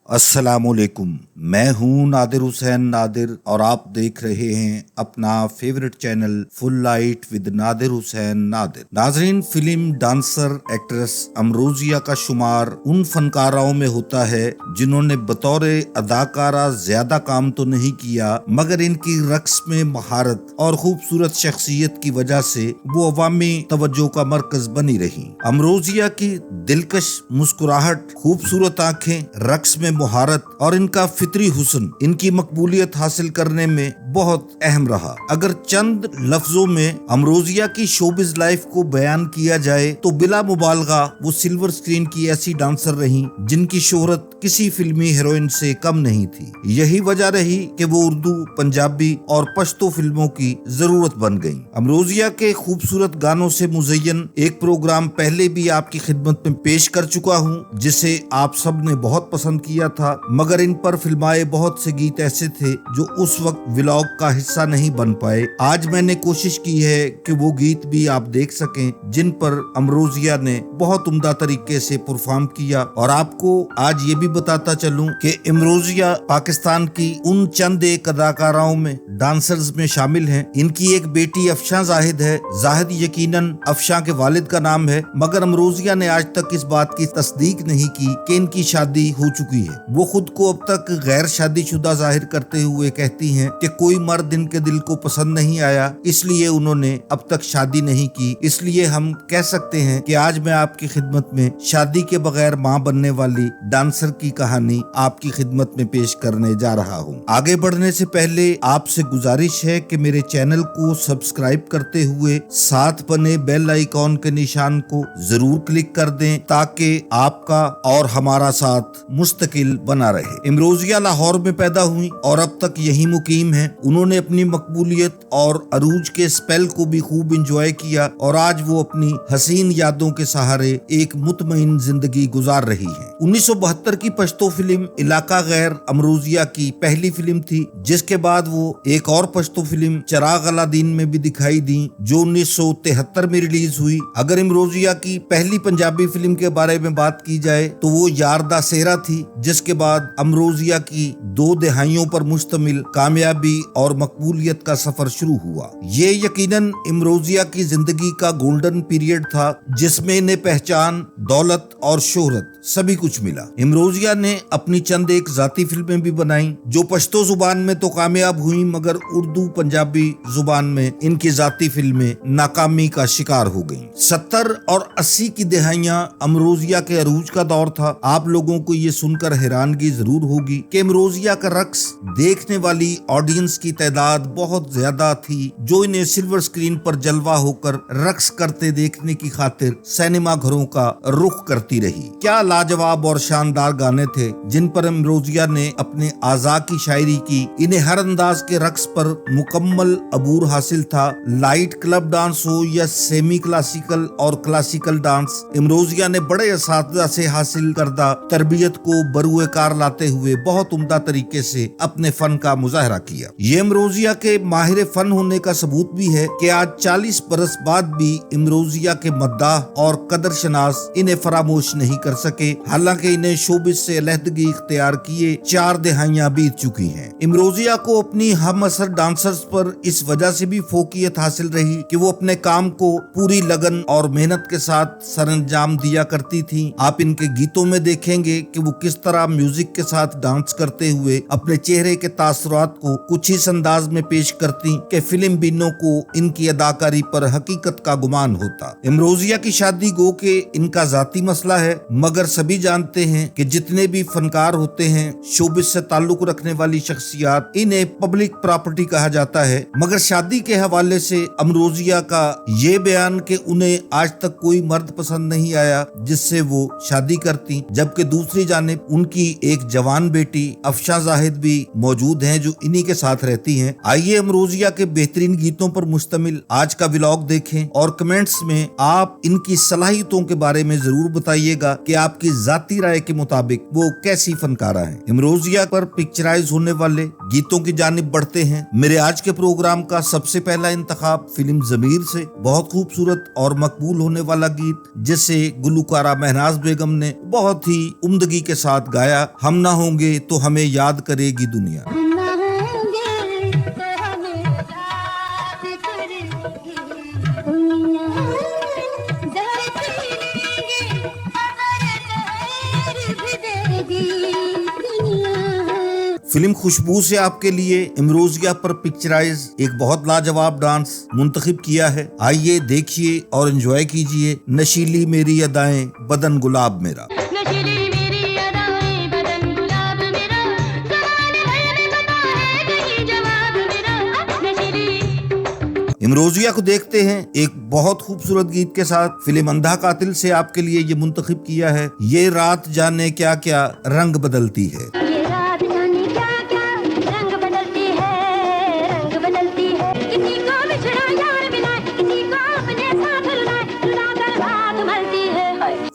अस्सलामुअलैकुम। मैं हूं नादिर हुसैन नादिर और आप देख रहे हैं अपना favourite channel full light with Nadir Hussain Nadir. नाजरीन, फिल्म डांसर एक्ट्रेस अमरोजिया का शुमार उन फनकाराओं में होता है जिन्होंने बतौर अदाकारा ज्यादा काम तो नहीं किया, मगर इनकी रक्स में महारत और खूबसूरत शख्सियत की वजह से वो अवामी तवज्जो का मरकज बनी रही। अमरोजिया की दिलकश मुस्कुराहट, खूबसूरत आंखें, रक्स में मुहारत और इनका फितरी हुस्न इनकी मकबूलियत हासिल करने में बहुत अहम रहा। अगर चंद लफ्जों में अमरोजिया की शोबिज लाइफ को बयान किया जाए तो बिला मुबालगा वो सिल्वर स्क्रीन की ऐसी डांसर रही जिनकी शोहरत किसी फिल्मी हीरोइन से कम नहीं थी। यही वजह रही कि वो उर्दू, पंजाबी और पश्तो फिल्मों की जरूरत बन गईं। अमरोजिया के खूबसूरत गानों से मुज़य्यन एक प्रोग्राम पहले भी आपकी खिदमत में पेश कर चुका हूँ, जिसे आप सब ने बहुत पसंद किया था, मगर इन पर फिल्माए बहुत से गीत ऐसे थे जो उस वक्त व्लॉग का हिस्सा नहीं बन पाए। आज मैंने कोशिश की है कि वो गीत भी आप देख सकें जिन पर अमरोजिया ने बहुत उम्दा तरीके से परफॉर्म किया। और आपको आज ये भी बताता चलूं कि अमरोजिया पाकिस्तान की उन चंद एक अदाकाराओं में, डांसर्स में शामिल हैं। इनकी एक बेटी अफशा जाहिद है। जाहिद यकीनन अफशा के वालिद का नाम है, मगर अमरोजिया ने आज तक इस बात की तस्दीक नहीं की कि इनकी शादी हो चुकी है। वो खुद को अब तक गैर शादीशुदा जाहिर करते हुए कहती हैं कि कोई मर्द इनके दिल को पसंद नहीं आया, इसलिए उन्होंने अब तक शादी नहीं की। इसलिए हम कह सकते हैं कि आज मैं आपकी खिदमत में शादी के बगैर मां बनने वाली डांसर की कहानी आपकी खिदमत में पेश करने जा रहा हूं। आगे बढ़ने से पहले आपसे गुजारिश है कि मेरे चैनल को सब्सक्राइब करते हुए साथ बने बेल आइकॉन के निशान को जरूर क्लिक कर दें ताकि आपका और हमारा साथ मुस्तकिल बना रहे। इमरोजिया लाहौर में पैदा हुई और अब तक यही मुकीम है। उन्होंने अपनी मकबूलियत और अरूज के स्पेल को भी खूब इंजॉय किया और आज वो अपनी हसीन यादों के सहारे एक मुतमईन जिंदगी गुजार रही है। 1972 की पश्तो फिल्म इलाका गैर अमरोजिया की पहली फिल्म थी, जिसके बाद वो एक और पश्तो फिल्म चिराग अलादीन में भी दिखाई दी जो 1973 में रिलीज हुई। अगर इमरोजिया की पहली पंजाबी फिल्म के बारे में बात की जाए तो वो यारदा सेरा थी, जिसके बाद अमरोजिया की 2 दहाइयों पर मुश्तमिल कामयाबी और मकबूलियत का सफर शुरू हुआ। ये यकीनन इमरोजिया की जिंदगी का गोल्डन पीरियड था, जिसमें इन्हें पहचान, दौलत और शोहरत सभी कुछ मिला। इमरोजिया ने अपनी चंद एक जाती फिल्में भी बनाई जो पश्तो जुबान में तो कामयाब हुई, मगर उर्दू पंजाबी जुबान में इनकी जाती फिल्में नाकामी का शिकार हो गईं। 70 और 80 की दहाइयां अमरोजिया के अरूज का दौर था। आप लोगों को ये सुनकर हैरानगी जरूर होगी कि अमरोजिया का रक्स देखने वाली ऑडियंस की तादाद बहुत ज्यादा थी, जो इन्हें सिल्वर स्क्रीन पर जलवा होकर रक्स करते देखने की खातिर सिनेमा घरों का रुख करती रही। क्या लाजवाब और शानदार गाने थे जिन पर अमरोजिया ने अपने आज़ा की शायरी की। इन्हें हर अंदाज के रक्स पर मुकम्मल अबूर हासिल था। लाइट क्लब डांस हो या सेमी क्लासिकल और क्लासिकल डांस, इमरोजिया ने बड़े असातिज़ा से हासिल करदा तरबियत को बरूए कार लाते हुए बहुत उम्दा तरीके से अपने फन का मुजाहरा किया। ये इमरोजिया के माहिर फन होने का सबूत भी है कि आज 40 बरस बाद भी इमरोजिया के मद्दाह और कदरशनास इन्हें फरामोश नहीं कर सके। हालांकि इन्हें शोबिस से अलहदगी इख्तियार किए 4 दहाइयां बीत चुकी हैं। इमरोजिया को अपनी हम असर डांसर्स पर इस वजह से भी फोकियत हासिल रही कि वो अपने काम को पूरी लगन और मेहनत के साथ सरंजाम दिया करती थी। आप इनके गीतों में देखेंगे कि वो किस तरह म्यूजिक के साथ डांस करते हुए अपने चेहरे के तासुरात को कुछ इस अंदाज में पेश करती कि फिल्म बीनों को इनकी अदाकारी पर हकीकत का गुमान होता। इमरोजिया की शादी गो के इनका जाती मसला है, मगर सभी जानते हैं कि जितने भी फनकार होते हैं, शोबिस से ताल्लुक रखने वाली शख्सियात, इन्हें पब्लिक प्रॉपर्टी कहा जाता है। मगर शादी के हवाले से अमरोजिया का ये बयान कि उन्हें आज तक कोई मर्द पसंद नहीं आया जिससे वो शादी करती, जबकि दूसरी जानिब उनकी एक जवान बेटी अफशा जाहिद भी मौजूद हैं जो इन्हीं के साथ रहती हैं। आइए अमरोजिया के बेहतरीन गीतों पर मुश्तमिल आज का व्लॉग देखें और कमेंट्स में आप इनकी सलाहियतों के बारे में जरूर बताइएगा कि आपकी जाती राय के मुताबिक मुताबिक वो कैसी फनकारा है। इमरोजिया पर पिक्चराइज होने वाले गीतों की जानिब बढ़ते हैं। मेरे आज के प्रोग्राम का सबसे पहला इंतखाब फिल्म ज़मीर से बहुत खूबसूरत और मकबूल होने वाला गीत, जिसे गुलकारा महनाज बेगम ने बहुत ही उम्दगी के साथ गाया। हम ना होंगे तो हमें याद करेगी दुनिया। फिल्म खुशबू से आपके लिए इमरोजिया पर पिक्चराइज एक बहुत लाजवाब डांस मुंतखब किया है। आइए देखिए और एंजॉय कीजिए। नशीली मेरी अदाएं बदन गुलाब मेरा। इमरोजिया को देखते हैं एक बहुत खूबसूरत गीत के साथ। फिल्म अंधा कातिल से आपके लिए ये मुंतखब किया है। ये रात जाने क्या क्या रंग बदलती है।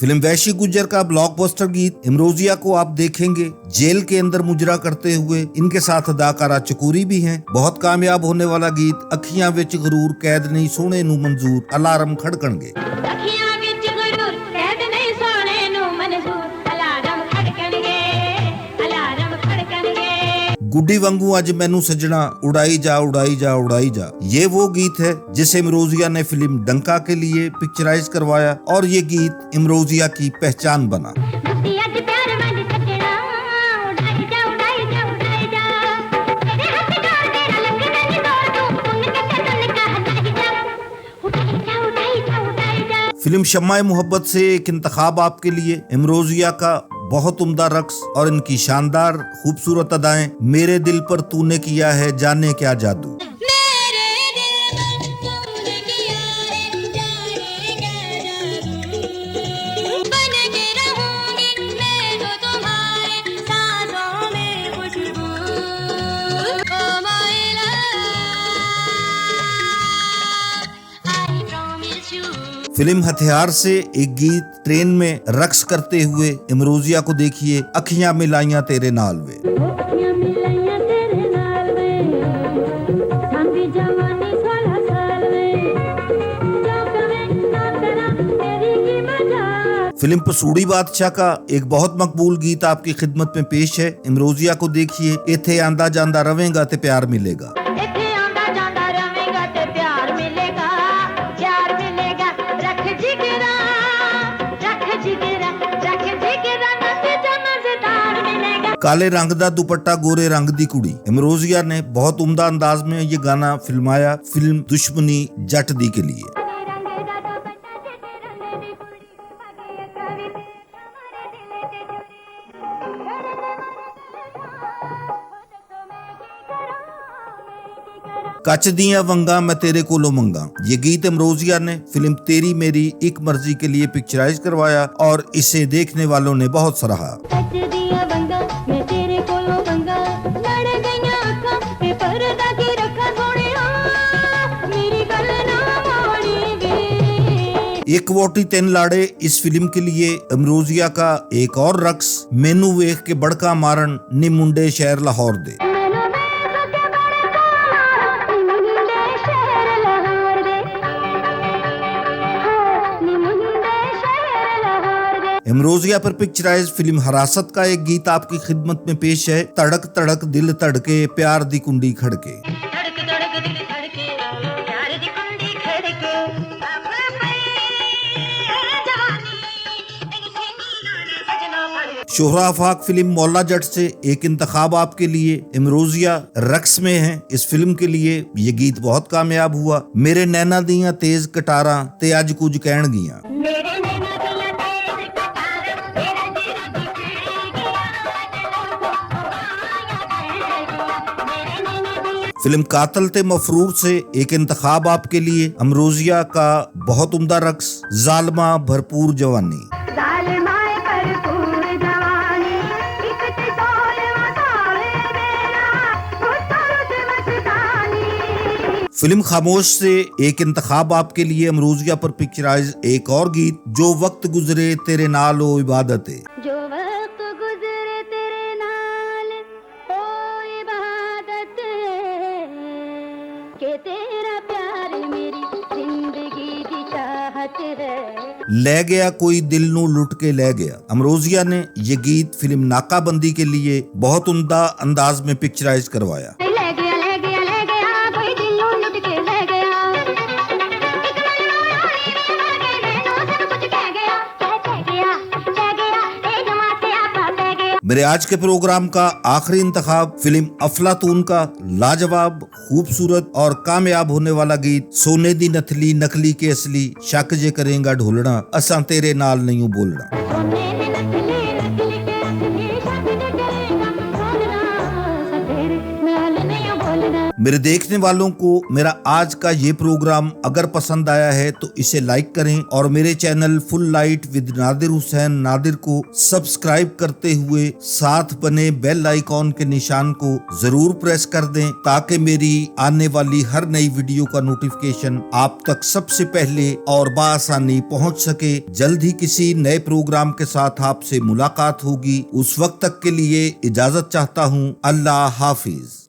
फिल्म वैशी गुज्जर का ब्लॉकबस्टर गीत इमरोजिया को आप देखेंगे जेल के अंदर मुजरा करते हुए। इनके साथ अदाकारा चकोरी भी हैं। बहुत कामयाब होने वाला गीत अखियां विच गरूर कैद नहीं सोने नू मंजूर अलार्म खड़कणगे। गुड्डी वांगू अज मैनू सजना उड़ाई जा उड़ाई जा उड़ाई जा। ये वो गीत है जिसे इमरोजिया ने फिल्म डंका के लिए पिक्चराइज करवाया और ये गीत इमरोजिया की पहचान बना। फिल्म शम्मा मोहब्बत से एक इंतखाब आपके लिए इमरोजिया का बहुत उम्दा रक्स और इनकी शानदार खूबसूरत अदाएं। मेरे दिल पर तूने किया है जाने क्या जादू। फिल्म हथियार से एक गीत ट्रेन में रक्स करते हुए इमरोजिया को देखिए। अखियां मिलाइयां तेरे नाल वे। फिल्म पसूड़ी बादशाह का एक बहुत मकबूल गीत आपकी खिदमत में पेश है। इमरोजिया को देखिए। इथे आंदा जांदा रवेगा ते प्यार मिलेगा। काले रंग दा दुपट्टा गोरे रंग दी कुड़ी। इमरोजिया ने बहुत उम्दा अंदाज में ये गाना फिल्माया फिल्म दुश्मनी जट दी के लिए। कच दियां वंगा मैं तेरे कोलों मंगा। ये गीत इमरोजिया ने फिल्म तेरी मेरी एक मर्जी के लिए पिक्चराइज करवाया और इसे देखने वालों ने बहुत सराहा। एक वोटी तीन लाड़े इस फिल्म के लिए इमरोजिया का एक और रक्स मैनू वेख के बड़का मारन नी मुंडे शहर लाहौर दे। इमरोजिया पर पिक्चराइज फिल्म हरासत का एक गीत आपकी खिदमत में पेश है। तड़क तड़क दिल तड़के प्यार दी कुंडी खड़के। शोहरा आफाक फिल्म मौला जट से एक इंतखाब आपके लिए इमरोजिया रक्स में है। इस फिल्म के लिए ये गीत बहुत कामयाब हुआ। मेरे नैना दियां तेज कटारा ते अज कुछ कहण गियां। फिल्म कातल ते मफरूर से एक इंतखाब आपके लिए इमरोजिया का बहुत उम्दा रक्स जालमा भरपूर जवानी। फिल्म खामोश से एक इंतखाब आपके लिए इमरोजिया पर पिक्चराइज एक और गीत जो वक्त गुजरे तेरे नाल ओ इबादत है। के तेरा प्यार मेरी जिंदगी दी चाहत है। ले गया कोई दिल नू लुट के ले गया। अमरोजिया ने ये गीत फिल्म नाकाबंदी के लिए बहुत उम्दा अंदाज में पिक्चराइज करवाया। कोई दिल नू लुट के ले गया। मेरे आज के प्रोग्राम का आखिरी इंतखाब फिल्म अफलातून का लाजवाब, खूबसूरत और कामयाब होने वाला गीत सोने दी नथली नकली के असली शक जे करेगा ढोलना असां तेरे नाल नहीं बोलना। मेरे देखने वालों को मेरा आज का ये प्रोग्राम अगर पसंद आया है तो इसे लाइक करें और मेरे channel full light with Nadir Hussain Nadir को सब्सक्राइब करते हुए साथ बने बेल आइकॉन के निशान को जरूर प्रेस कर दें ताकि मेरी आने वाली हर नई वीडियो का नोटिफिकेशन आप तक सबसे पहले और बआसानी पहुंच सके। जल्द ही किसी नए प्रोग्राम के साथ आपसे मुलाकात होगी। उस वक्त तक के लिए इजाजत चाहता हूँ। अल्लाह हाफिज।